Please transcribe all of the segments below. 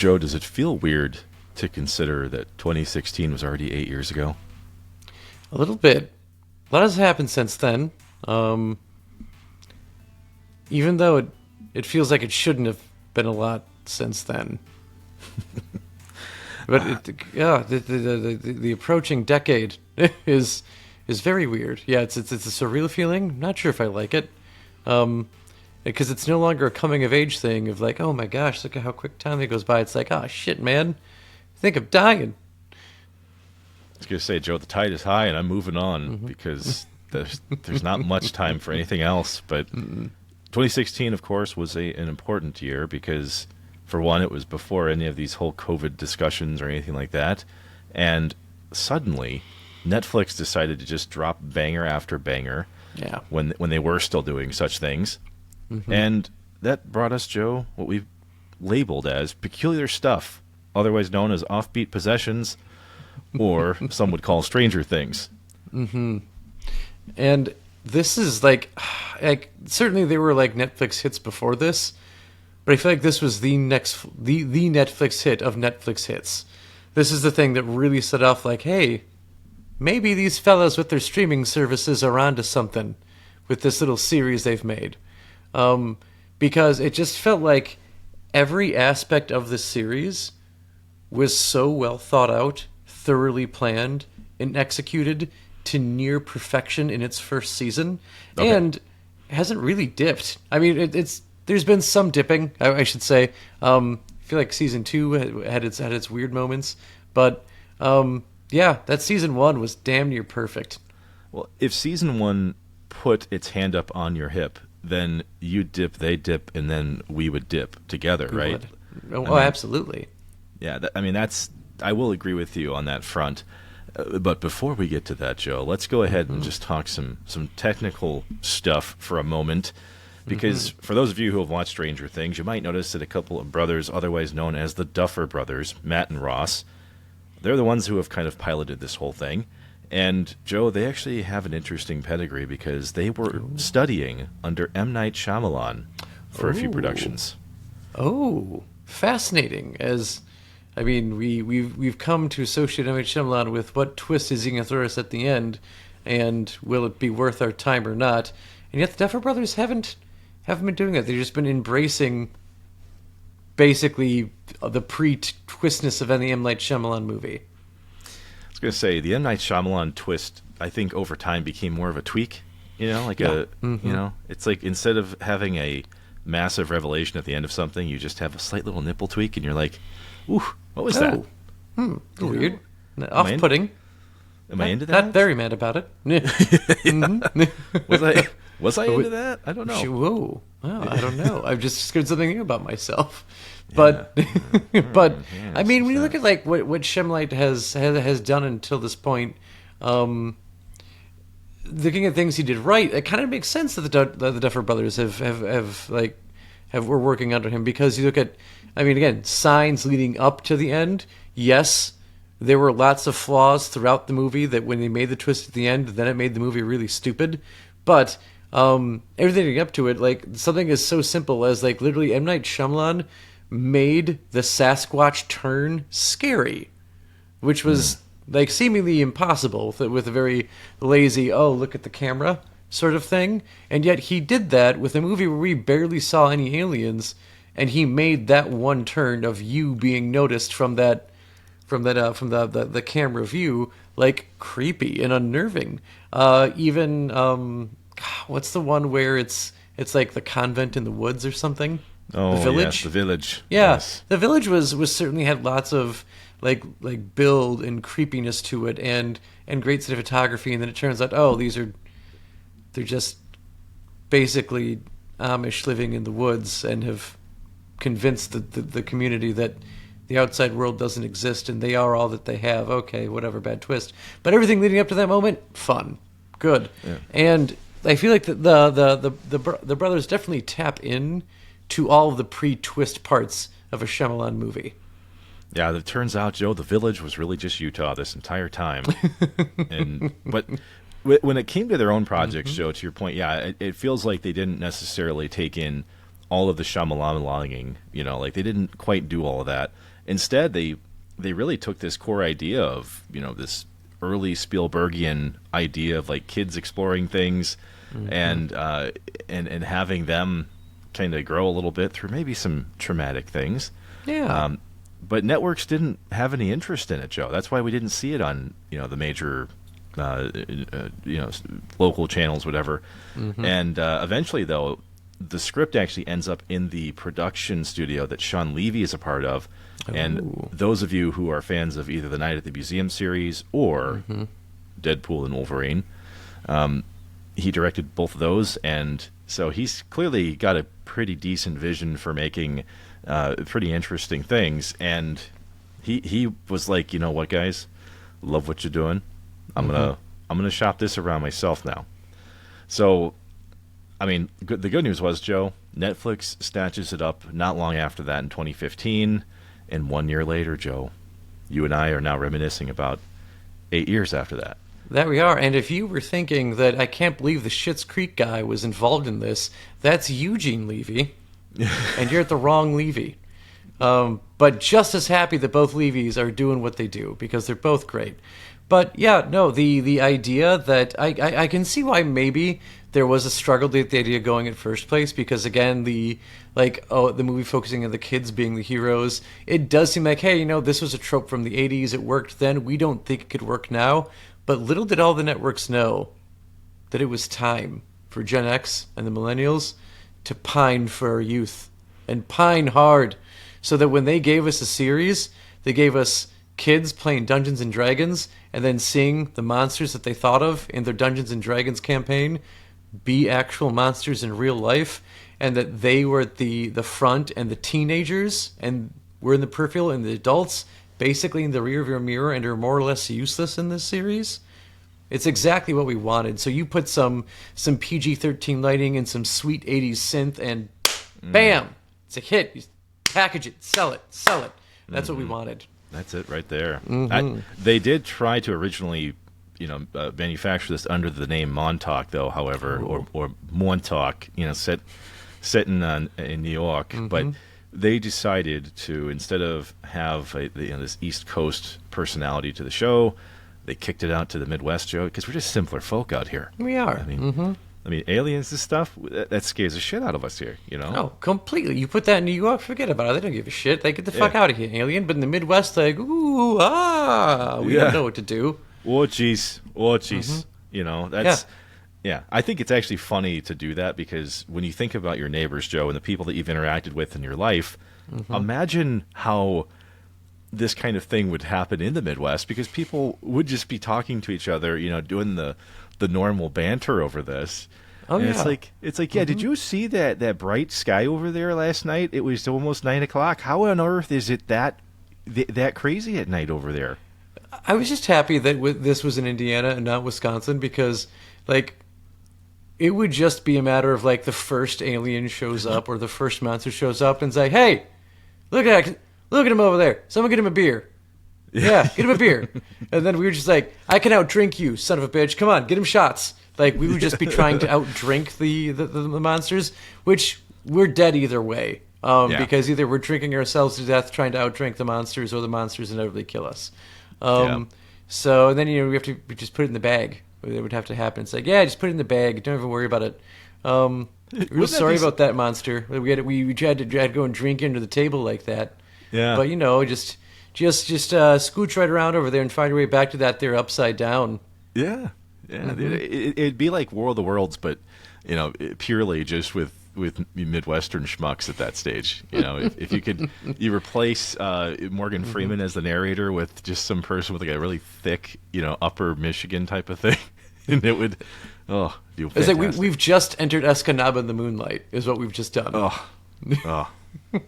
Joe, does it feel weird to consider that 2016 was already 8 years ago? A little bit. A lot has happened since then. Even though it feels like it shouldn't have been a lot since then. But the approaching decade is very weird. Yeah, it's a surreal feeling. I'm not sure if I like it. Because it's no longer a coming of age thing of like, oh my gosh, look at how quick time goes by. It's like, oh shit, man, I think I'm dying. I was going to say, Joe, the tide is high and I'm moving on because there's not much time for anything else. But 2016, of course, was an important year because, for one, it was before any of these whole COVID discussions or anything like that. And suddenly, Netflix decided to just drop banger after banger when they were still doing such things. And that brought us, Joe, what we've labeled as peculiar stuff, otherwise known as offbeat possessions, or some would call Stranger Things. And this is like certainly there were like Netflix hits before this, but I feel like this was the Netflix hit of Netflix hits. This is the thing that really set off like, hey, maybe these fellas with their streaming services are onto something with this little series they've made. Because it just felt like every aspect of the series was so well thought out, thoroughly planned, and executed to near perfection in its first season, and hasn't really dipped. I mean, there's been some dipping, I should say. I feel like season 2 had its weird moments, but that season 1 was damn near perfect. Well, if season 1 put its hand up on your hip, then you dip, they dip, and then we would dip together, right? Absolutely. Yeah, I will agree with you on that front. But before we get to that, Joe, let's go ahead and just talk some technical stuff for a moment. Because for those of you who have watched Stranger Things, you might notice that a couple of brothers, otherwise known as the Duffer brothers, Matt and Ross, they're the ones who have kind of piloted this whole thing. And, Joe, they actually have an interesting pedigree because they were studying under M. Night Shyamalan for a few productions. Oh, fascinating. We've come to associate M. Night Shyamalan with what twist is he going to throw us at the end, and will it be worth our time or not? And yet the Duffer Brothers haven't been doing that. They've just been embracing basically the pre-twistness of any M. Night Shyamalan movie. I was going to say, the M. Night Shyamalan twist, I think over time became more of a tweak, it's like instead of having a massive revelation at the end of something, you just have a slight little nipple tweak and you're like, ooh, what was that? Weird. Off-putting. Am I into that? Not very mad about it. Was I into that? I don't know. Whoa. Oh, I don't know. I've just discovered something new about myself. But when you look at like what Shyamalan has done until this point, looking at things he did right, it kind of makes sense that the Duffer Brothers were working under him, because you look at, again, signs leading up to the end. Yes, there were lots of flaws throughout the movie that when they made the twist at the end, then it made the movie really stupid. But everything leading up to it, like something as so simple as like literally M. Night Shyamalan made the Sasquatch turn scary, which was like seemingly impossible with a very lazy, oh, look at the camera sort of thing. And yet he did that with a movie where we barely saw any aliens, and he made that one turn of you being noticed from the camera view like creepy and unnerving. What's the one where it's like the convent in the woods or something? Oh, the village. Yes, the village. Yeah, yes. The village was certainly had lots of like build and creepiness to it, and great cinematography. And then it turns out, they're just basically Amish living in the woods and have convinced the community that the outside world doesn't exist and they are all that they have. Okay, whatever, bad twist. But everything leading up to that moment, fun, good. Yeah. And I feel like the brothers definitely tap in to all of the pre-twist parts of a Shyamalan movie. Yeah, it turns out, Joe, the village was really just Utah this entire time. But when it came to their own projects, Joe, to your point, it feels like they didn't necessarily take in all of the Shyamalan, like they didn't quite do all of that. instead they really took this core idea of, this early Spielbergian idea of like kids exploring things, and having them kind of grow a little bit through maybe some traumatic things. Yeah. But networks didn't have any interest in it, Joe. That's why we didn't see it on, the major, local channels, whatever. And eventually, though, the script actually ends up in the production studio that Sean Levy is a part of. And those of you who are fans of either the Night at the Museum series or Deadpool and Wolverine, he directed both of those, and so he's clearly got a pretty decent vision for making pretty interesting things. And he was like, you know what, guys, love what you're doing. I'm gonna shop this around myself now. So, I mean, the good news was, Joe, Netflix snatches it up not long after that in 2015, and 1 year later, Joe, you and I are now reminiscing about 8 years after that. There we are. And if you were thinking that I can't believe the Schitt's Creek guy was involved in this, that's Eugene Levy, and you're at the wrong Levy. But just as happy that both Levys are doing what they do, because they're both great. But yeah, no, the idea that I can see why maybe there was a struggle to get the idea going in first place, because again, the movie focusing on the kids being the heroes, it does seem like, hey, this was a trope from the 80s, it worked then, we don't think it could work now. But little did all the networks know that it was time for Gen X and the millennials to pine for our youth, and pine hard, so that when they gave us a series, they gave us kids playing Dungeons and Dragons and then seeing the monsters that they thought of in their Dungeons and Dragons campaign be actual monsters in real life, and that they were at the front, and the teenagers and were in the peripheral, and the adults basically in the rearview mirror and are more or less useless in this series. It's exactly what we wanted. So you put some PG-13 lighting and some sweet 80s synth, and bam, it's a hit. You package it, sell it. That's what we wanted. That's it right there. They did try to originally, manufacture this under the name Montauk, though. However, or Montauk, set in New York, but they decided to, instead of have this East Coast personality to the show, they kicked it out to the Midwest, Joe, because we're just simpler folk out here. We are. I mean, aliens and stuff, that scares the shit out of us here, Oh, completely. You put that in New York, forget about it. They don't give a shit. They get the fuck out of here, alien. But in the Midwest, we don't know what to do. Oh, jeez. That's... Yeah, I think it's actually funny to do that, because when you think about your neighbors, Joe, and the people that you've interacted with in your life, imagine how this kind of thing would happen in the Midwest, because people would just be talking to each other, doing the normal banter over this. Oh, and yeah. It's like, did you see that bright sky over there last night? It was almost 9 o'clock. How on earth is it that crazy at night over there? I was just happy that this was in Indiana and not Wisconsin, because, it would just be a matter of, the first alien shows up or the first monster shows up and say, hey, look at him over there. Someone get him a beer. Yeah, get him a beer. And then we were just like, I can outdrink you, son of a bitch. Come on, get him shots. We would just be trying to outdrink the monsters, which we're dead either way. Because either we're drinking ourselves to death trying to outdrink the monsters, or the monsters inevitably kill us. So, and then, we just put it in the bag. It would have to happen. It's like, just put it in the bag. Don't even worry about it. Real sorry about that monster. We had to go and drink into the table like that. Yeah. But just scooch right around over there and find your way back to that there upside down. Yeah. It'd be like War of the Worlds, but purely just with Midwestern schmucks at that stage. If you replace Morgan Freeman as the narrator with just some person with a really thick, upper Michigan type of thing, and it would, be it's like we've just entered Escanaba in the moonlight, is what we've just done.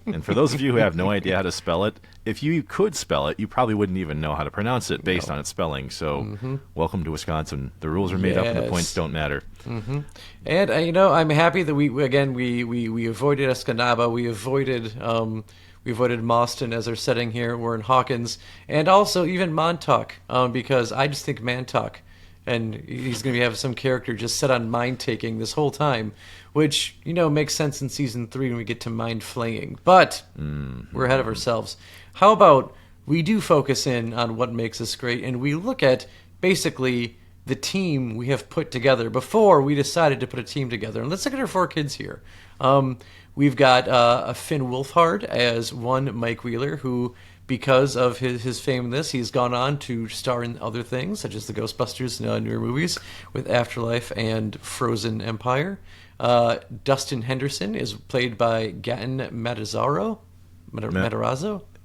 And for those of you who have no idea how to spell it, if you could spell it, you probably wouldn't even know how to pronounce it based on its spelling. So, welcome to Wisconsin. The rules are made up and the points don't matter. And I'm happy that we avoided Escanaba. We avoided Mauston as our setting here. We're in Hawkins, and also even Montauk, because I just think Mantok, and he's going to have some character just set on mind taking this whole time, which makes sense in season 3 when we get to mind flaying. But we're ahead of ourselves. how about we do focus in on what makes us great, and we look at basically the team we have put together before we decided to put a team together. And let's look at our 4 kids here. We've got a Finn Wolfhard as one Mike Wheeler, who, because of his fame in this, he's gone on to star in other things, such as the Ghostbusters newer movies with Afterlife and Frozen Empire. Dustin Henderson is played by Gaten Matarazzo.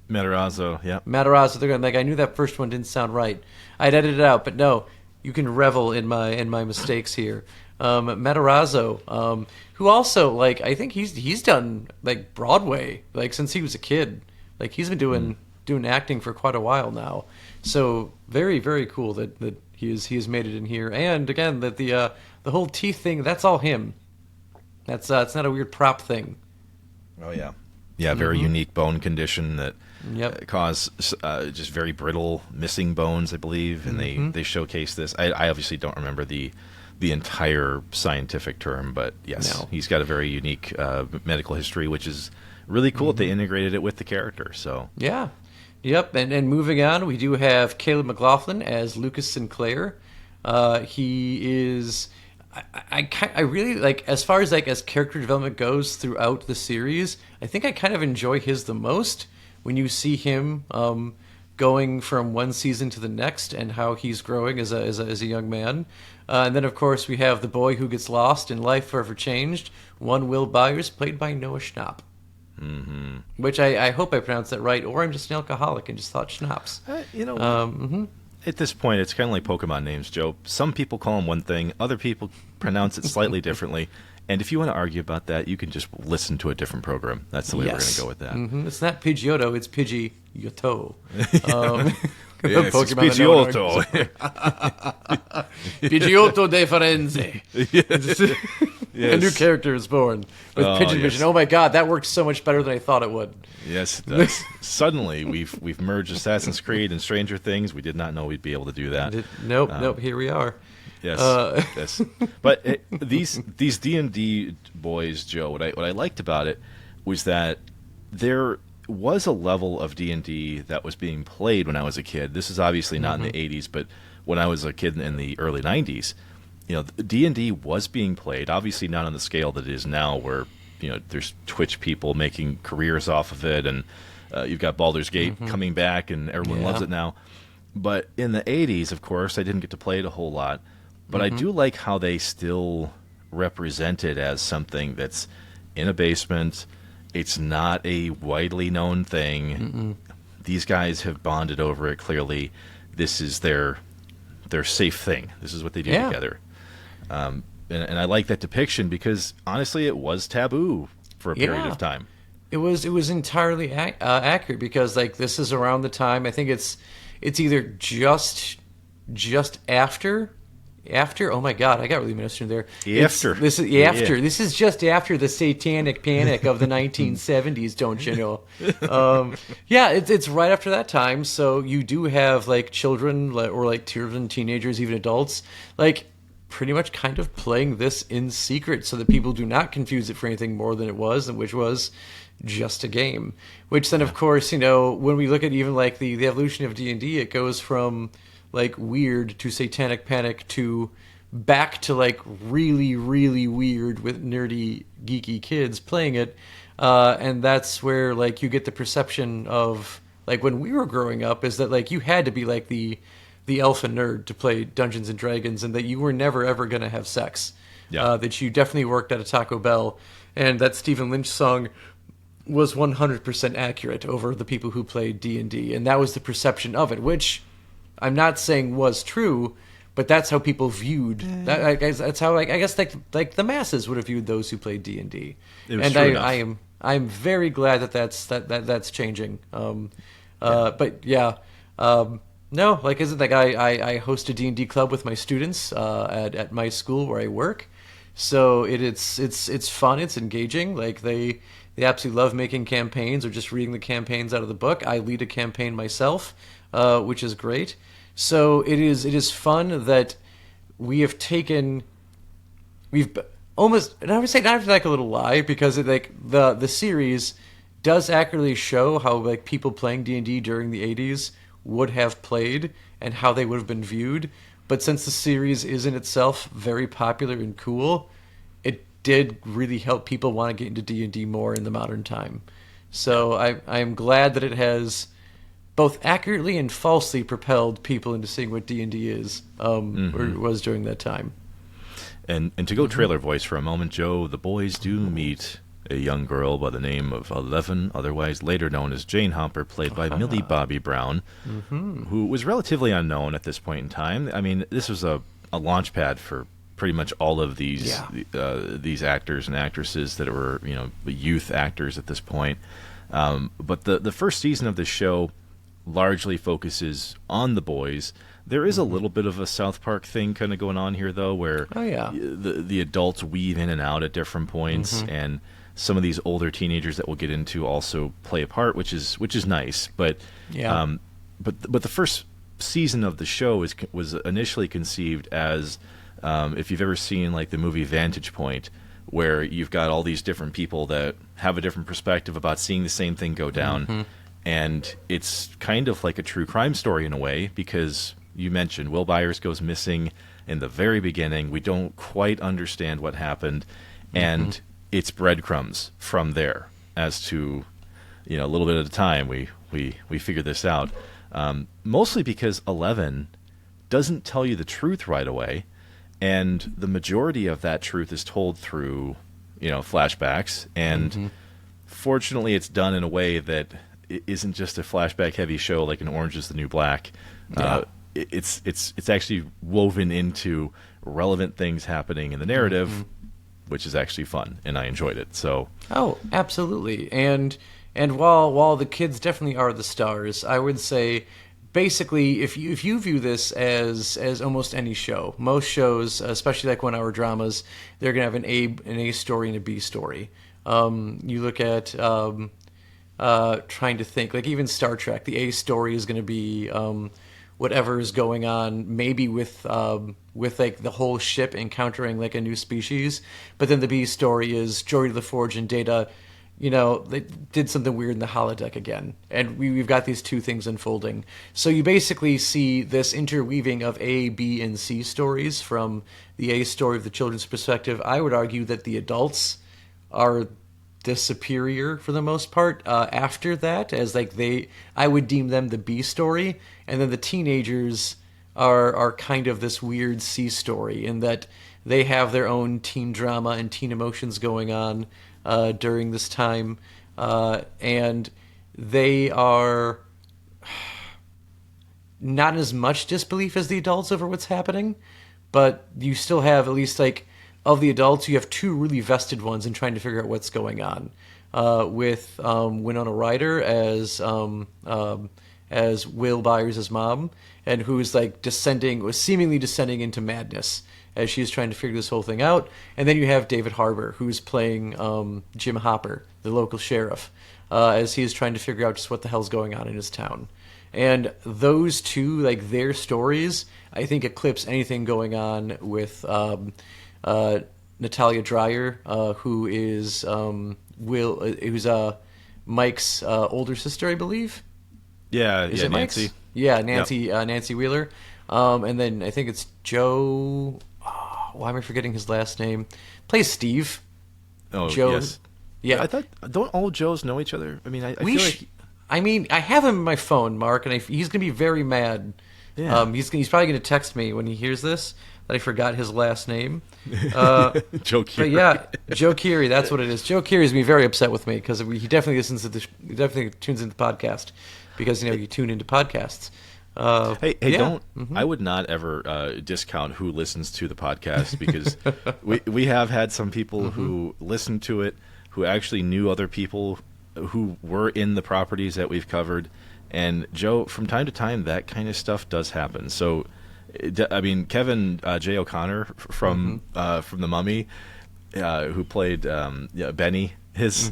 Matarazzo, yeah. Matarazzo. They're going I knew that first one didn't sound right. I'd edit it out, but no, you can revel in my mistakes here. Matarazzo, who also I think he's done Broadway since he was a kid. He's been doing acting for quite a while now. So very, very cool that he has made it in here. And again, that the whole teeth thing, that's all him. That's it's not a weird prop thing. Oh yeah. Yeah, very unique bone condition that cause just very brittle missing bones, I believe, and they showcase this. I obviously don't remember the entire scientific term, but yes, he's got a very unique medical history, which is really cool that they integrated it with the character. So yeah, yep. And moving on, we do have Caleb McLaughlin as Lucas Sinclair. He is. I really as far as as character development goes throughout the series, I think I kind of enjoy his the most when you see him going from one season to the next and how he's growing as a young man. And then of course we have the boy who gets lost and life forever changed, one Will Byers, played by Noah Schnapp. Mm-hmm. Which I hope I pronounced that right, or I'm just an alcoholic and just thought schnapps. At this point, it's kind of like Pokemon names, Joe. Some people call them one thing, other people pronounce it slightly differently. And if you want to argue about that, you can just listen to a different program. That's the way we're going to go with that. Mm-hmm. It's not Pidgeotto, it's Pidgeotto. Yes, it's Pidgeotto. Pidgeotto de Firenze. Yes. A new character is born with pigeon vision. Oh my god, that worked so much better than I thought it would. Yes, it does. Suddenly, we've merged Assassin's Creed and Stranger Things. We did not know we'd be able to do that. Nope. Here we are. Yes, yes. But these D&D boys, Joe, what I liked about it was that there was a level of D&D that was being played when I was a kid. This is obviously not in the 80s, but when I was a kid in the early 90s, D&D was being played, obviously not on the scale that it is now, where there's Twitch people making careers off of it, and you've got Baldur's Gate coming back, and everyone loves it now. But in the 80s, of course, I didn't get to play it a whole lot, but I do like how they still represent it as something that's in a basement. It's not a widely known thing. These guys have bonded over it clearly. This is their safe thing. This is what they do together. And I like that depiction because, honestly, it was taboo for a period of time. It was entirely accurate because, this is around the time, I think it's either just after. Oh my God! I got really ministering there. This is just after the satanic panic of the 1970s. Don't you know? It's right after that time. So you do have children or children, teenagers, even adults, pretty much kind of playing this in secret, so that people do not confuse it for anything more than it was, and which was just a game. Which then, of course, when we look at even the evolution of D&D, it goes from weird to satanic panic to back to really, really weird with nerdy, geeky kids playing it. And that's where you get the perception of when we were growing up, is that you had to be the alpha nerd to play Dungeons and Dragons, and that you were never ever going to have sex. That you definitely worked at a Taco Bell, and that Stephen Lynch song was 100% accurate over the people who played D&D, and that was the perception of it, which I'm not saying was true, but that's how people viewed that. That's how I guess the masses would have viewed those who played D&D. And I'm very glad that's changing. But yeah, no, isn't I host a D&D club with my students at my school where I work. So it's fun, it's engaging. They absolutely love making campaigns or just reading the campaigns out of the book. I lead a campaign myself, which is great. So it is fun that we've almost, and I would say not like a little lie, because the series does accurately show how like people playing D&D during the 80s would have played and how they would have been viewed. But since the series is in itself very popular and cool, it did really help people want to get into D&D more in the modern time. So I am glad that it has both accurately and falsely propelled people into seeing what D&D is, or was during that time. And to go trailer voice for a moment, Joe, the boys do meet a young girl by the name of Eleven, otherwise later known as Jane Hopper, played by Millie Bobby Brown, who was relatively unknown at this point in time. I mean, this was a launch pad for pretty much all of these actors and actresses that were, youth actors at this point. But the first season of the show largely focuses on the boys. There is a little bit of a South Park thing kind of going on here, though, where the adults weave in and out at different points, and some of these older teenagers that we'll get into also play a part, which is nice. But but the first season of the show was initially conceived as, if you've ever seen like the movie Vantage Point, where you've got all these different people that have a different perspective about seeing the same thing go down, and it's kind of like a true crime story in a way, because you mentioned Will Byers goes missing in the very beginning. We don't quite understand what happened, and it's breadcrumbs from there as to, a little bit at a time we figure this out. Mostly because 11 doesn't tell you the truth right away, and the majority of that truth is told through, flashbacks, and fortunately it's done in a way that it isn't just a flashback-heavy show like an Orange is the New Black. It's actually woven into relevant things happening in the narrative, which is actually fun, and I enjoyed it. So absolutely. And while the kids definitely are the stars, I would say basically if you view this as almost any show, most shows, especially like 1 hour dramas, they're gonna have an A story and a B story. You look at trying to think, like even Star Trek, the A story is going to be whatever is going on, maybe with like the whole ship encountering like a new species, but then the B story is Geordi LaForge and Data, they did something weird in the holodeck again, and we've got these two things unfolding. So you basically see this interweaving of A, B, and C stories from the A story of the children's perspective. I would argue that the adults are the superior for the most part after that, as like I would deem them the B story, and then the teenagers are kind of this weird C story in that they have their own teen drama and teen emotions going on during this time, and they are not as much disbelief as the adults over what's happening, but you still have, at least like of the adults, you have two really vested ones in trying to figure out what's going on. With Winona Ryder as Will Byers' mom, and who's like seemingly descending into madness as she's trying to figure this whole thing out. And then you have David Harbour, who's playing Jim Hopper, the local sheriff, as he's trying to figure out just what the hell's going on in his town. And those two, like their stories, I think eclipse anything going on with Natalia Dreyer, who is who's Mike's older sister, I believe. Is it Nancy? Mike's? Yeah, Nancy. Yep. Nancy Wheeler, and then I think it's Joe. Why am I forgetting his last name? Plays Steve. Oh, Joe. Yes. Yeah. I thought, don't all Joes know each other? I mean, I feel like... I mean, I have him in my phone, Mark, and he's going to be very mad. Yeah. He's probably going to text me when he hears this that I forgot his last name. Joe Keery. But yeah, Joe Keery, that's what it is. Joe Keery's going to be very upset with me because he definitely listens to he definitely tunes into the podcast because, you tune into podcasts. Hey, don't. I would not ever discount who listens to the podcast because we have had some people who listened to it who actually knew other people who were in the properties that we've covered. And Joe, from time to time, that kind of stuff does happen. So, I mean, Kevin J. O'Connor from The Mummy, who played Benny, his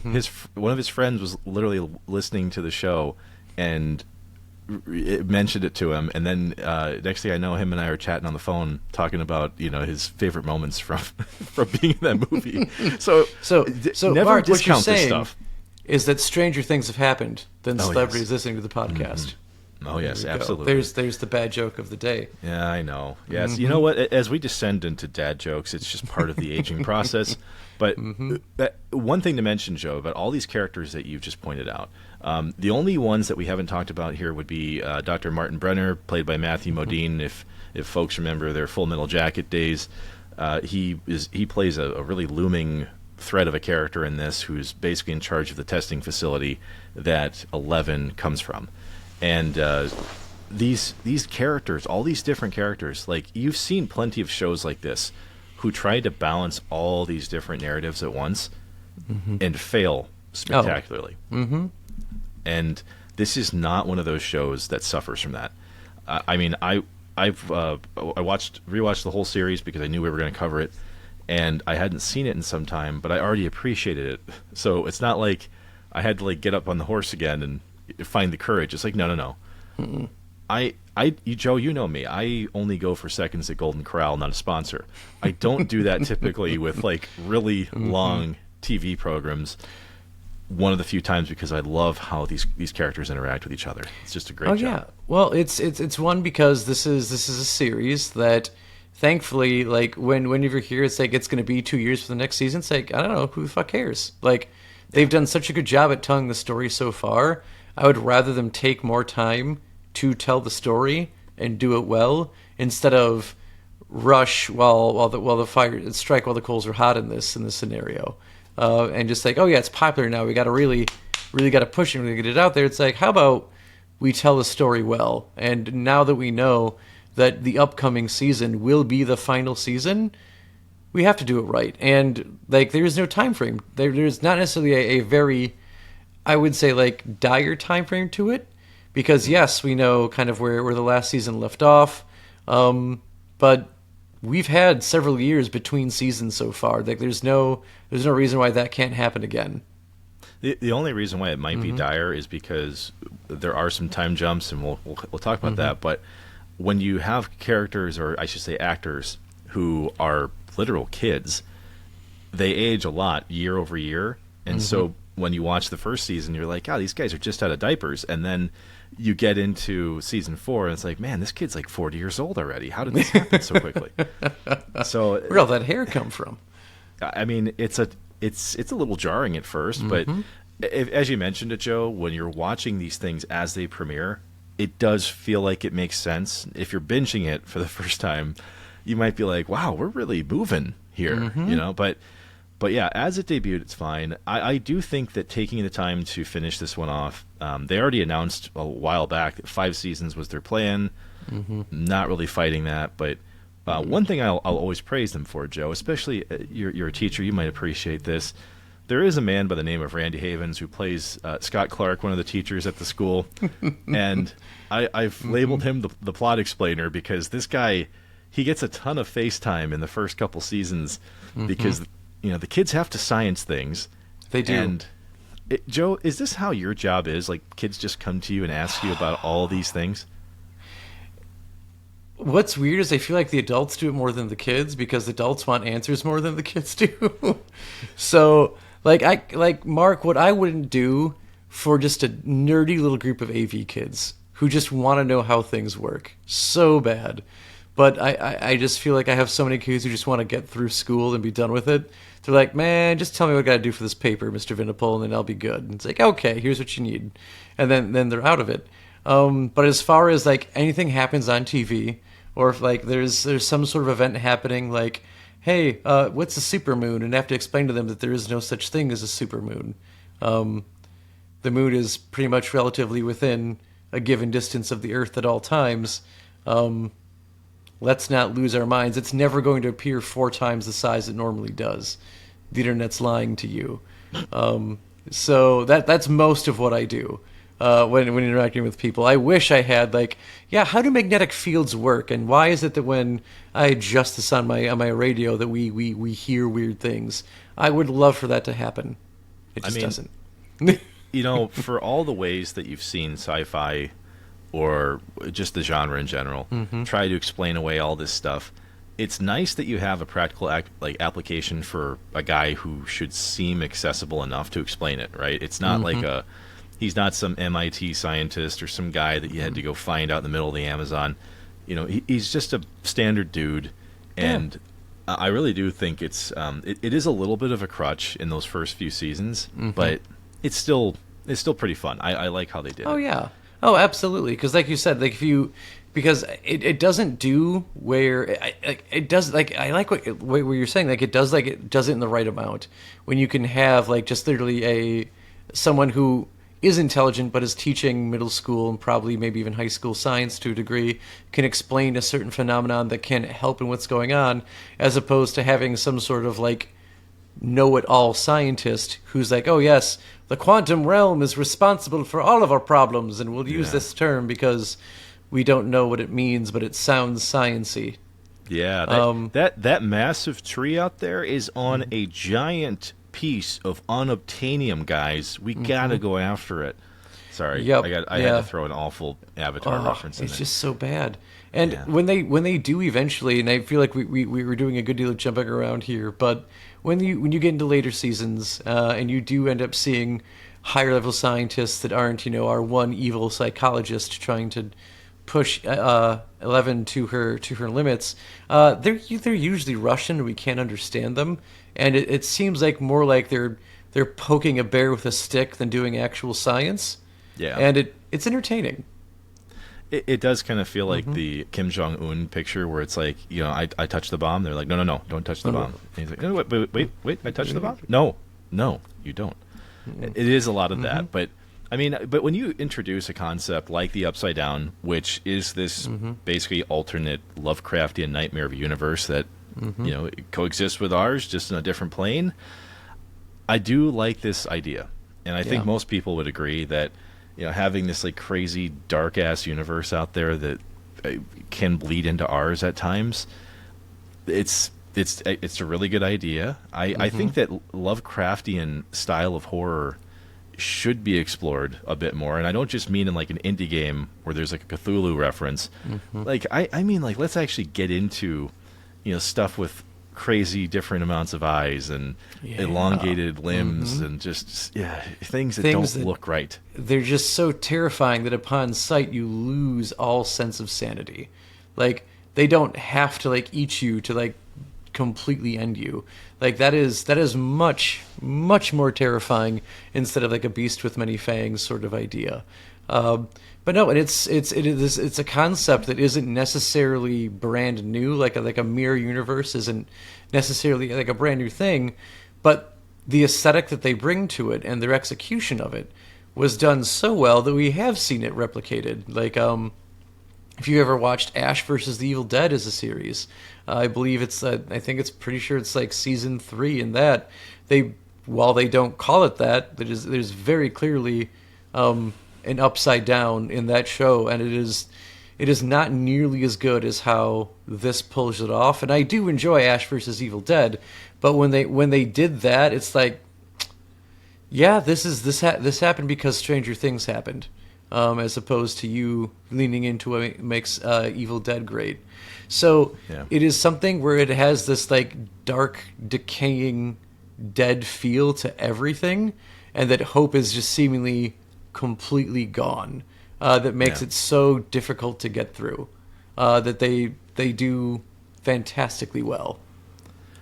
one of his friends was literally listening to the show and mentioned it to him, and then next thing I know, him and I are chatting on the phone talking about his favorite moments from being in that movie. So So never Mark, discount what you're this saying stuff. is that stranger things have happened than Oh, celebrities yes. listening to the podcast. Oh, yes, There we go. absolutely. There's the bad joke of the day. Yeah, I know. Yes, you know what? As we descend into dad jokes, it's just part of the aging process. But one thing to mention, Joe, about all these characters that you've just pointed out, the only ones that we haven't talked about here would be Dr. Martin Brenner, played by Matthew Modine. If folks remember their Full Metal Jacket days, he plays a really looming threat of a character in this, who's basically in charge of the testing facility that 11 comes from. And these characters, all these different characters, like, you've seen plenty of shows like this who try to balance all these different narratives at once and fail spectacularly. And this is not one of those shows that suffers from that. I mean, I rewatched the whole series because I knew we were going to cover it, and I hadn't seen it in some time, but I already appreciated it. So it's not like I had to like get up on the horse again and find the courage. It's like, no. Joe, you know me. I only go for seconds at Golden Corral, not a sponsor. I don't do that typically with like really long TV programs. One of the few times, because I love how these characters interact with each other. It's just a great job. Yeah. Well, it's one because this is a series that, thankfully, like whenever you hear it's like it's going to be 2 years for the next season, it's like, I don't know, who the fuck cares? Like, they've done such a good job at telling the story so far. I would rather them take more time to tell the story and do it well, instead of rush while the fire strike while the coals are hot in this scenario, and just like, oh yeah, it's popular now, we got to really got to push it, really get it out there. It's like, how about we tell the story well? And now that we know that the upcoming season will be the final season, we have to do it right. And like, there's no time frame. There's not necessarily a very, I would say, like, dire time frame to it, because yes, we know kind of where the last season left off, but we've had several years between seasons so far. Like, there's no reason why that can't happen again. The only reason why it might be dire is because there are some time jumps, and we'll talk about that. But when you have characters, or I should say actors, who are literal kids, they age a lot year over year, and so when you watch the first season, you're like, these guys are just out of diapers, and then you get into season 4, and it's like, man, this kid's like 40 years old already. How did this happen so quickly? So where'd all that hair come from? I mean, it's a little jarring at first, but as you mentioned it, Joe, when you're watching these things as they premiere, it does feel like it makes sense. If you're binging it for the first time, you might be like, wow, we're really moving here, you know? But yeah, as it debuted, it's fine. I do think that taking the time to finish this one off, they already announced a while back that 5 seasons was their plan. Not really fighting that, but one thing I'll always praise them for, Joe, especially you're a teacher, you might appreciate this. There is a man by the name of Randy Havens who plays Scott Clark, one of the teachers at the school, and I've labeled him the plot explainer, because this guy, he gets a ton of face time in the first couple seasons, because the kids have to science things. They do. And Joe, is this how your job is? Like, kids just come to you and ask you about all these things? What's weird is I feel like the adults do it more than the kids, because adults want answers more than the kids do. So, like Mark, what I wouldn't do for just a nerdy little group of AV kids who just want to know how things work so bad. But I just feel like I have so many kids who just want to get through school and be done with it. They're like, man, just tell me what I got to do for this paper, Mr. Vinipol, and then I'll be good. And it's like, okay, here's what you need. And then they're out of it. But as far as like anything happens on TV, or if like there's some sort of event happening, like, hey, what's a supermoon? And I have to explain to them that there is no such thing as a supermoon. The moon is pretty much relatively within a given distance of the Earth at all times. Let's not lose our minds. It's never going to appear 4 times the size it normally does. The internet's lying to you. So that's most of what I do when interacting with people. I wish I had, like, how do magnetic fields work, and why is it that when I adjust this on my radio that we hear weird things? I would love for that to happen. It just doesn't. For all the ways that you've seen sci-fi, or just the genre in general, try to explain away all this stuff, it's nice that you have a practical application for a guy who should seem accessible enough to explain it, right? It's not like he's not some MIT scientist or some guy that you had to go find out in the middle of the Amazon. He's just a standard dude, and I really do think it is a little bit of a crutch in those first few seasons, but it's still pretty fun. I like how they did it. Oh yeah. Oh, absolutely. Because like you said, because it doesn't do where it does, like, I like what you're saying, like it does it in the right amount, when you can have like just literally someone who is intelligent but is teaching middle school and probably maybe even high school science to a degree, can explain a certain phenomenon that can help in what's going on, as opposed to having some sort of like know-it-all scientist who's like, oh yes, the quantum realm is responsible for all of our problems, and we'll use this term because we don't know what it means, but it sounds science-y. Yeah, that massive tree out there is on a giant piece of unobtainium, guys. We gotta go after it. Sorry, Yep. I had to throw an awful Avatar reference in It's there. just so bad. And when they do eventually, and I feel like we were doing a good deal of jumping around here, but when you get into later seasons, and you do end up seeing higher level scientists that aren't our one evil psychologist trying to push 11 to her limits, they're usually Russian and we can't understand them, and it seems like more like they're poking a bear with a stick than doing actual science. Yeah, and it's entertaining. It does kind of feel like the Kim Jong-un picture where it's like, I touched the bomb. They're like, no, don't touch the bomb. And he's like, no, wait, I touched the bomb? No, you don't. It is a lot of that. But, I mean, when you introduce a concept like the Upside Down, which is this basically alternate Lovecraftian nightmare of a universe that, it coexists with ours, just in a different plane, I do like this idea. And I think most people would agree that, having this like crazy dark ass universe out there that can bleed into ours at times, it's a really good idea. I think that Lovecraftian style of horror should be explored a bit more, and I don't just mean in like an indie game where there's like a Cthulhu reference. Like I mean like let's actually get into stuff with crazy different amounts of eyes and elongated limbs and just things that don't look right. They're just so terrifying that upon sight you lose all sense of sanity. Like they don't have to like eat you to like completely end you. Like that is much more terrifying instead of like a beast with many fangs sort of idea. But no, and it's a concept that isn't necessarily brand new. Like a mirror universe isn't necessarily like a brand new thing, but the aesthetic that they bring to it and their execution of it was done so well that we have seen it replicated. Like if you ever watched Ash versus the Evil Dead as a series, I believe pretty sure it's like season 3, in that while they don't call it that, there's very clearly an upside down in that show, and it is not nearly as good as how this pulls it off. And I do enjoy Ash versus Evil Dead, but when they did that, it's like, this happened because Stranger Things happened, as opposed to you leaning into what makes Evil Dead great. So it is something where it has this like dark, decaying, dead feel to everything, and that hope is just seemingly completely gone, that makes it so difficult to get through, that they do fantastically well.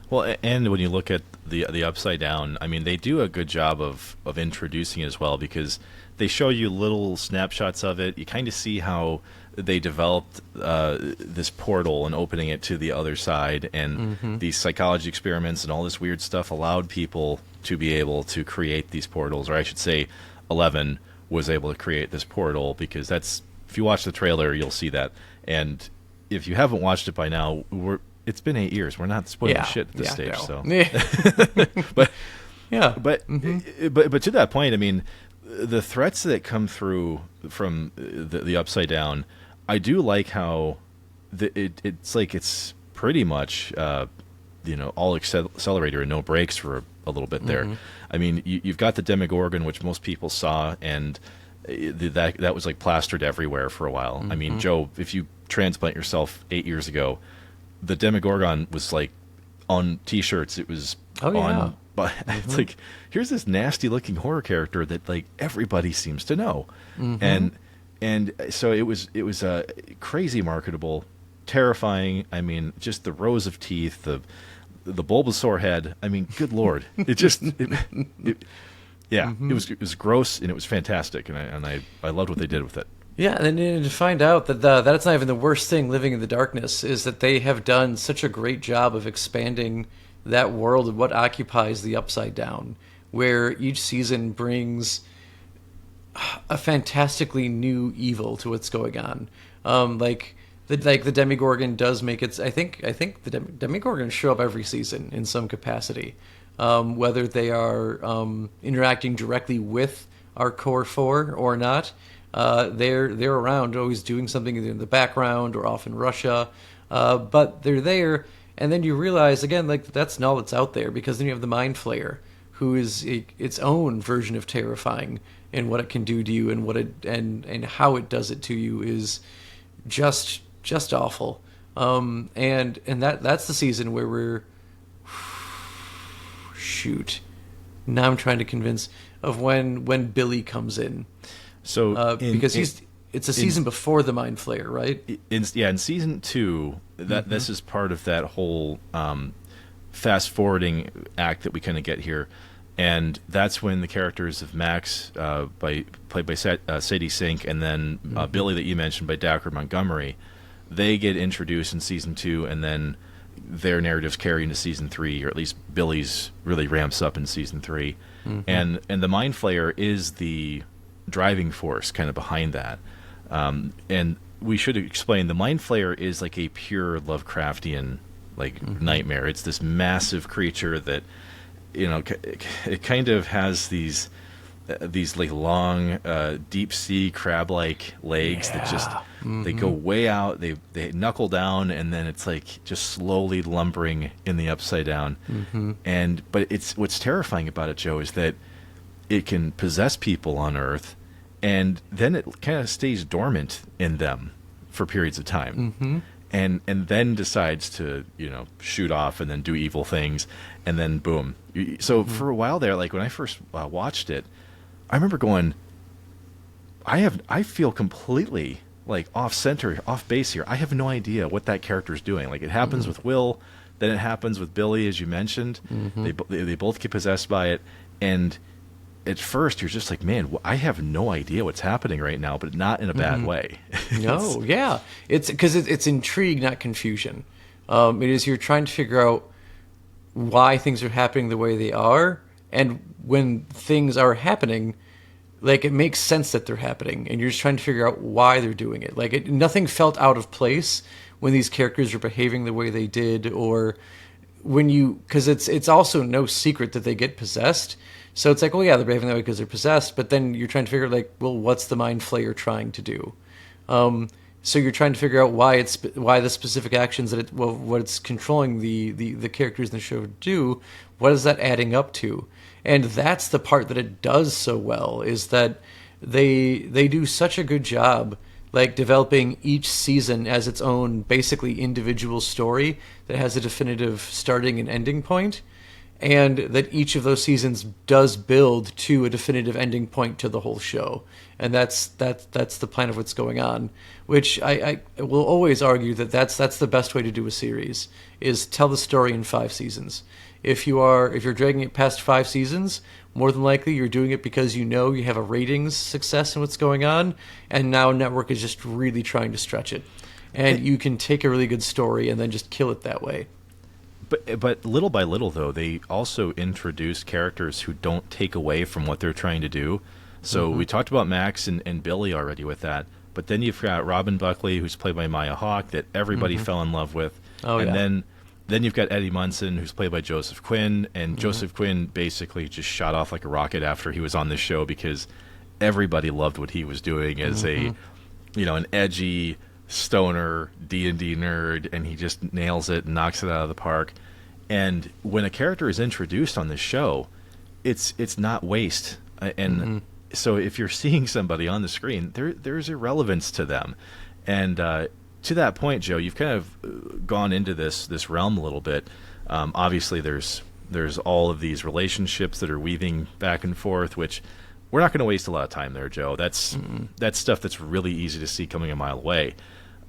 Well, and when you look at the Upside Down, I mean, they do a good job of introducing it as well, because they show you little snapshots of it. You kind of see how they developed this portal and opening it to the other side, and these psychology experiments and all this weird stuff allowed people to be able to create these portals, or I should say 11 was able to create this portal, because that's, if you watch the trailer, you'll see that. And if you haven't watched it by now, it's been 8 years. We're not spoiling shit at this stage. No. So, but to that point, I mean, the threats that come through from the Upside Down, I do like how it's like it's pretty much all accelerator and no brakes for a little bit there. I mean, you've got the Demogorgon, which most people saw, and that was like plastered everywhere for a while. I mean, Joe, if you transplant yourself 8 years ago, the Demogorgon was like on T-shirts. It was on. But it's like, here's this nasty looking horror character that like everybody seems to know, and so it was crazy marketable, terrifying. I mean, just the rows of teeth, the Bulbasaur head. I mean, good lord, it was gross and it was fantastic, and I loved what they did with it. Yeah, and then to find out that that's not even the worst thing living in the darkness is that they have done such a great job of expanding that world of what occupies the Upside Down, where each season brings a fantastically new evil to what's going on. Like the Demogorgon does make its. I think the Demogorgons show up every season in some capacity, whether they are interacting directly with our core four or not. They're around, always doing something either in the background or off in Russia, but they're there. And then you realize, again, like that's not all that's out there, because then you have the Mind Flayer, who is its own version of terrifying, and what it can do to you, and what it and how it does it to you is just awful. And that's the season where we're now I'm trying to convince of when Billy comes in. So because it's a season before the Mind Flayer, right? In season 2, this is part of that whole fast forwarding act that we kind of get here, and that's when the characters of Max, played by Sadie Sink, and then Billy that you mentioned by Dacre Montgomery, they get introduced in season 2, and then their narratives carry into season 3, or at least Billy's really ramps up in season 3, and the Mind Flayer is the driving force kind of behind that. And we should explain, the Mind Flayer is like a pure Lovecraftian nightmare. It's this massive creature that, it kind of has these like long deep sea crab like legs that just they go way out, they knuckle down, and then it's like just slowly lumbering in the Upside Down. But it's what's terrifying about it, Joe, is that it can possess people on Earth, and then it kind of stays dormant in them for periods of time, and then decides to shoot off and then do evil things, and then boom. So for a while there, like when I first watched it, I remember going, I feel completely like off center, off base here. I have no idea what that character is doing. Like it happens with Will, then it happens with Billy, as you mentioned. They both get possessed by it, and at first you're just like, man, I have no idea what's happening right now, but not in a bad way. No, yeah, it's because it's intrigue, not confusion. It is, you're trying to figure out why things are happening the way they are, and when things are happening, like it makes sense that they're happening, and you're just trying to figure out why they're doing it. Like nothing felt out of place when these characters are behaving the way they did, or because it's also no secret that they get possessed. So it's like, well, yeah, they're behaving that way because they're possessed, but then you're trying to figure out, like, well, what's the Mind Flayer trying to do? So you're trying to figure out why the specific actions what it's controlling the characters in the show do, what is that adding up to? And that's the part that it does so well, is that they do such a good job, like developing each season as its own basically individual story that has a definitive starting and ending point. And that each of those seasons does build to a definitive ending point to the whole show, and that's the plan of what's going on. Which I will always argue that's the best way to do a series, is tell the story in 5 seasons. If you're dragging it past 5 seasons, more than likely you're doing it because you have a ratings success in what's going on, and now network is just really trying to stretch it, and you can take a really good story and then just kill it that way. But little by little, though, they also introduce characters who don't take away from what they're trying to do. So we talked about Max and Billy already with that. But then you've got Robin Buckley, who's played by Maya Hawke, that everybody fell in love with. Then you've got Eddie Munson, who's played by Joseph Quinn. And Joseph Quinn basically just shot off like a rocket after he was on this show, because everybody loved what he was doing as an edgy stoner D&D nerd, and he just nails it and knocks it out of the park. And when a character is introduced on this show, it's not waste. So if you're seeing somebody on the screen, there's irrelevance to them, and to that point, Joe, you've kind of gone into this realm a little bit. Obviously, there's all of these relationships that are weaving back and forth, which we're not going to waste a lot of time there, Joe. That's stuff that's really easy to see coming a mile away.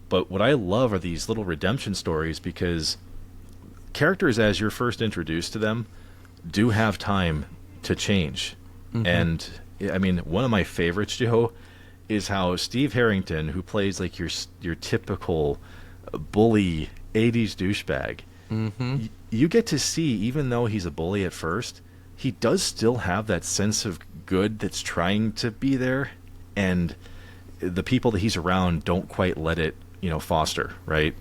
But what I love are these little redemption stories, because characters, as you're first introduced to them, do have time to change. And I mean, one of my favorites, Joe, is how Steve Harrington, who plays like your typical bully 80s douchebag, you get to see, even though he's a bully at first, he does still have that sense of good that's trying to be there, and the people that he's around don't quite let it, foster, right?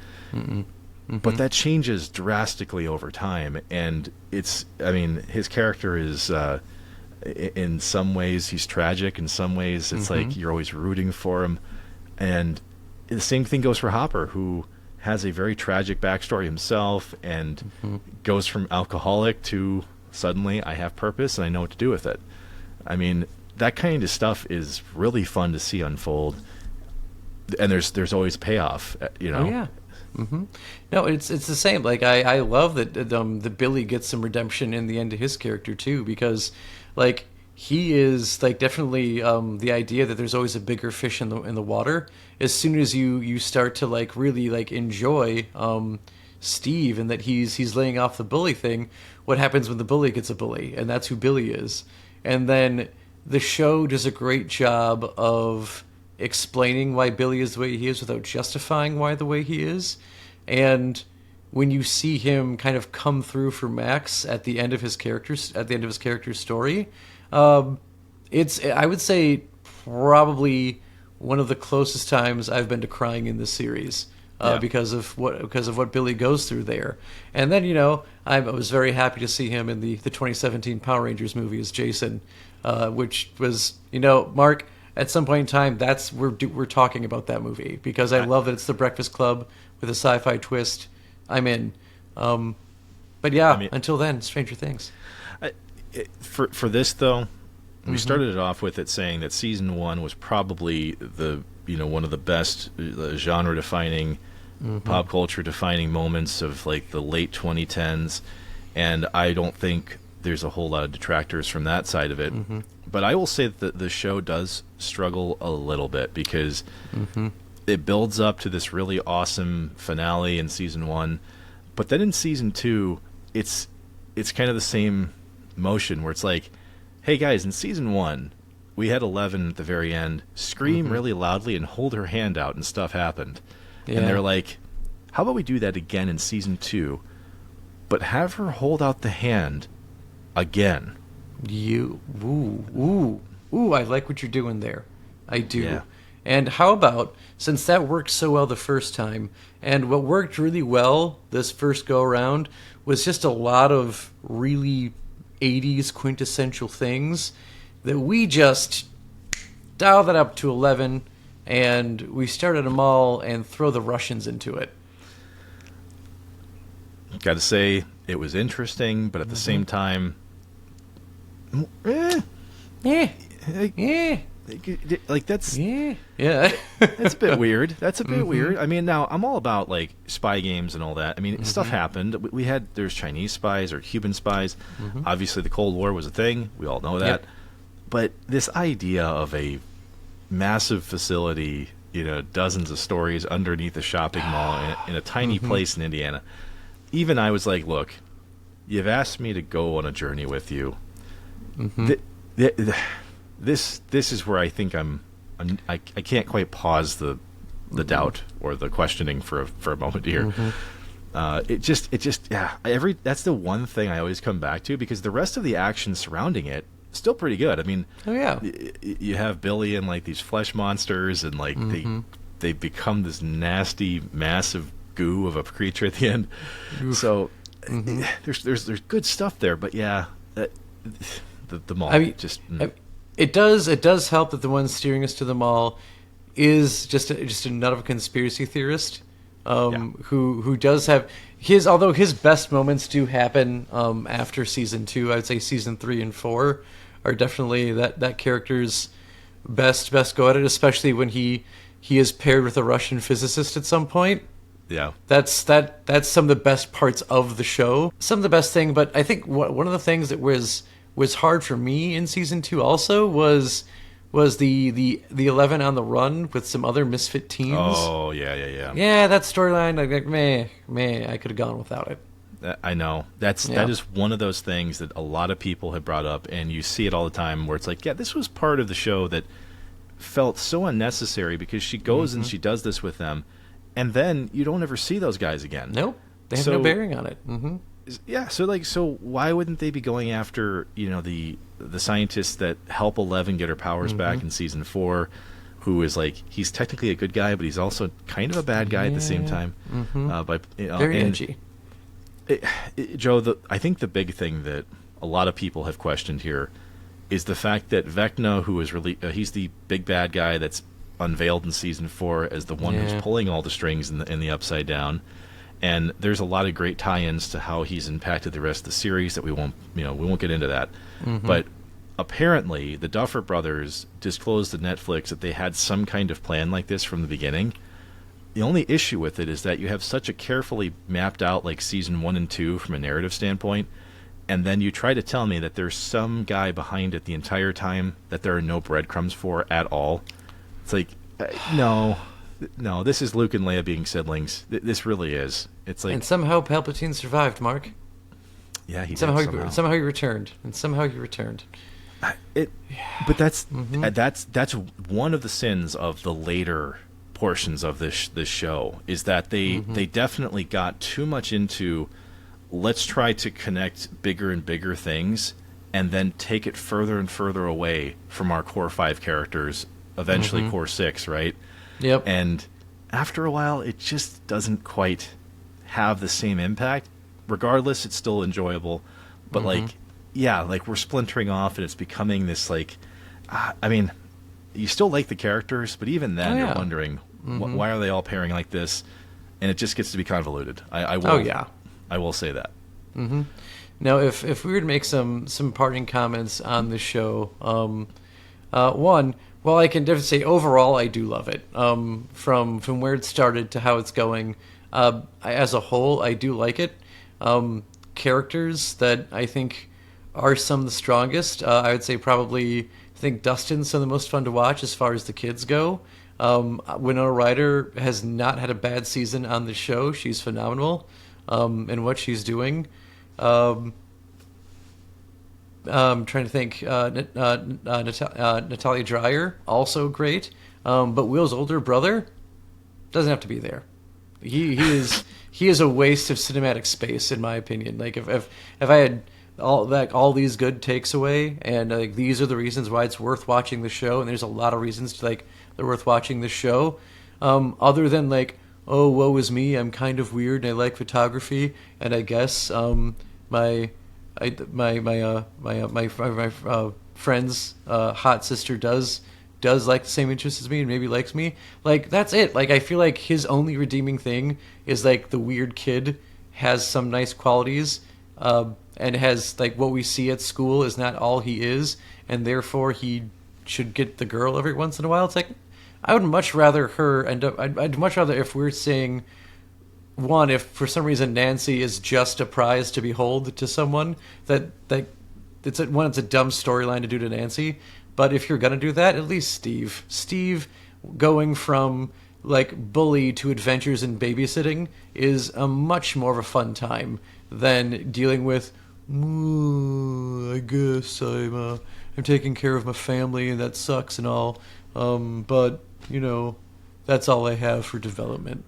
But that changes drastically over time, and his character is, in some ways he's tragic, in some ways it's like you're always rooting for him, and the same thing goes for Hopper, who has a very tragic backstory himself, and goes from alcoholic to suddenly I have purpose and I know what to do with it. I mean, that kind of stuff is really fun to see unfold, and there's always payoff, Oh, yeah. No, it's the same. Like I love that Billy gets some redemption in the end of his character too, because like he is like definitely the idea that there's always a bigger fish in the water. As soon as you start to like really like enjoy Steve, and that he's laying off the bully thing, what happens when the bully gets a bully? And that's who Billy is. And then the show does a great job of explaining why Billy is the way he is without justifying why the way he is. And when you see him kind of come through for Max at the end of his character's story, it's, I would say, probably one of the closest times I've been to crying in this series. Because of what Billy goes through there. And then, I was very happy to see him in the 2017 Power Rangers movie as Jason, which was, Mark, at some point in time, we're talking about that movie, because I love that it's the Breakfast Club with a sci-fi twist. I'm in. But yeah, until then, Stranger Things. For this though, we started it off with it saying that season 1 was probably one of the best genre defining, pop culture defining moments of like the late 2010s, and I don't think there's a whole lot of detractors from that side of it. But I will say that the show does struggle a little bit, because it builds up to this really awesome finale in season 1, but then in season 2 it's kind of the same motion, where it's like, hey guys, in season 1 we had 11 at the very end scream really loudly and hold her hand out, and stuff happened. And they're like, how about we do that again in season 2, but have her hold out the hand again? Ooh, I like what you're doing there. I do. Yeah. And how about, since that worked so well the first time, and what worked really well this first go around was just a lot of really 80s quintessential things, that we just dial that up to 11, and we start at them all and throw the Russians into it. Got to say, it was interesting, but at the same time, like that's that's a bit weird. That's a bit weird. I mean, now I'm all about like spy games and all that. I mean, stuff happened. There's Chinese spies or Cuban spies. Obviously, the Cold War was a thing. We all know that. But this idea of a massive facility, dozens of stories underneath a shopping mall in a tiny place in Indiana, even I was like, look, you've asked me to go on a journey with you. This is where I think I can't quite pause the doubt or the questioning for a moment here. That's the one thing I always come back to, because the rest of the action surrounding it still pretty good. I mean, you have Billy and like these flesh monsters, and like they become this nasty, massive goo of a creature at the end. So there's good stuff there, but the mall. I mean, it does help that the one steering us to the mall is just a nut of a conspiracy theorist, who does have although his best moments do happen after season 2. I'd say season 3 and 4 are definitely that character's best go at it, especially when he he is paired with a Russian physicist at some point. Yeah. That's some of the best parts of the show. Some of the best thing, but I think one of the things that was hard for me in season 2 also was the 11 on the run with some other misfit teens. Oh, yeah. Yeah, that storyline, like, meh, I could have gone without it. I know. That is one of those things that a lot of people have brought up, and you see it all the time where it's like, yeah, this was part of the show that felt so unnecessary because she goes and she does this with them, and then you don't ever see those guys again. Nope. They have no bearing on it. Yeah, so why wouldn't they be going after, the scientists that help Eleven get her powers back in season 4, who is like, he's technically a good guy, but he's also kind of a bad guy at the same time. Very edgy. Joe, I think the big thing that a lot of people have questioned here is the fact that Vecna, who is really he's the big bad guy that's unveiled in season 4 as the one who's pulling all the strings in the Upside Down, and there's a lot of great tie-ins to how he's impacted the rest of the series that we won't get into that. But apparently, the Duffer Brothers disclosed to Netflix that they had some kind of plan like this from the beginning. The only issue with it is that you have such a carefully mapped out like season 1 and 2 from a narrative standpoint, and then you try to tell me that there's some guy behind it the entire time that there are no breadcrumbs for at all. It's like, no, this is Luke and Leia being siblings. This really is. It's like, and somehow Palpatine survived, Mark. Yeah, he somehow did. Somehow he returned, and somehow he returned. But that's one of the sins of the later portions of this show, is that they definitely got too much into, let's try to connect bigger and bigger things and then take it further and further away from our core 5 characters, eventually core 6, right? Yep. And after a while, it just doesn't quite have the same impact. Regardless, it's still enjoyable, but we're splintering off and it's becoming this you still like the characters, but even then you're wondering, why are they all pairing like this? And it just gets to be convoluted. I will say that. Now, if we were to make some parting comments on the show, one, well, I can definitely say overall I do love it. From where it started to how it's going, as a whole, I do like it. Characters that I think are some of the strongest. I would say probably, I think Dustin's some of the most fun to watch as far as the kids go. Winona Ryder has not had a bad season on the show. She's phenomenal in what she's doing. I'm trying to think. Natalia Dreyer, also great. But Will's older brother doesn't have to be there. He is a waste of cinematic space, in my opinion. Like if I had all these good takes away, and these are the reasons why it's worth watching the show, and there's a lot of reasons to they're worth watching the show. Other than oh, woe is me, I'm kind of weird and I like photography, and I guess my friend's hot sister does like the same interests as me and maybe likes me. That's it. I feel like his only redeeming thing is the weird kid has some nice qualities, and has what we see at school is not all he is, and therefore he should get the girl every once in a while. It's I would much rather her end up. I'd much rather if we're saying, one, if for some reason Nancy is just a prize to behold to someone, it's a dumb storyline to do to Nancy. But if you're gonna do that, at least Steve going from bully to adventures in babysitting is a much more of a fun time than dealing with, I guess I'm taking care of my family and that sucks and all, but that's all I have for development.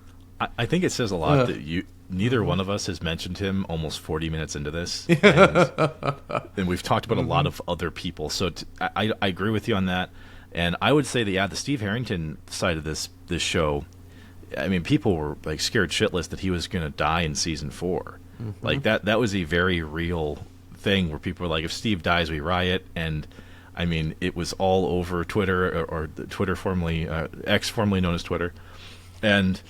I think it says a lot that neither one of us has mentioned him almost 40 minutes into this, and we've talked about a lot of other people, so I agree with you on that. And I would say that the Steve Harrington side of this show, I mean, people were scared shitless that he was going to die in season 4. That was a very real thing where people were if Steve dies, we riot. And I mean, it was all over Twitter, or Twitter formerly X, formerly known as Twitter. And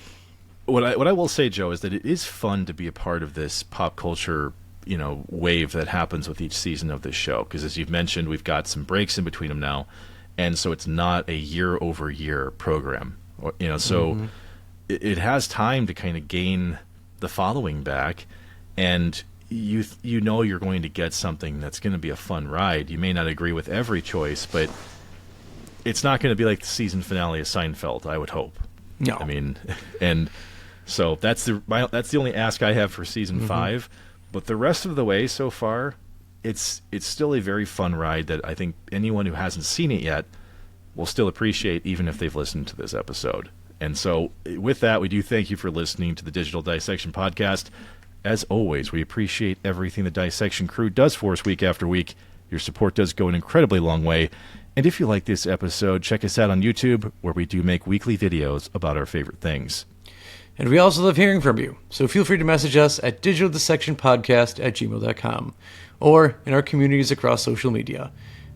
what I will say, Joe, is that it is fun to be a part of this pop culture wave that happens with each season of this show, because as you've mentioned, we've got some breaks in between them now, and so it's not a year over year program. So it has time to kind of gain the following back, and you know you're going to get something that's going to be a fun ride. You may not agree with every choice, but it's not going to be like the season finale of Seinfeld, I would hope. No. I mean, and so that's the only ask I have for season 5. But the rest of the way so far, it's still a very fun ride that I think anyone who hasn't seen it yet will still appreciate, even if they've listened to this episode. And so with that, we do thank you for listening to the Digital Dissection Podcast. As always, we appreciate everything the Dissection crew does for us week after week. Your support does go an incredibly long way. And if you like this episode, check us out on YouTube, where we do make weekly videos about our favorite things. And we also love hearing from you, so feel free to message us at digitaldissectionpodcast@gmail.com or in our communities across social media.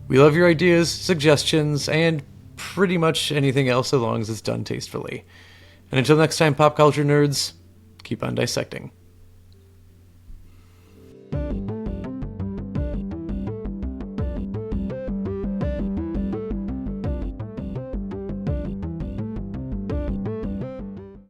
We love your ideas, suggestions, and pretty much anything else as long as it's done tastefully. And until next time, pop culture nerds, keep on dissecting.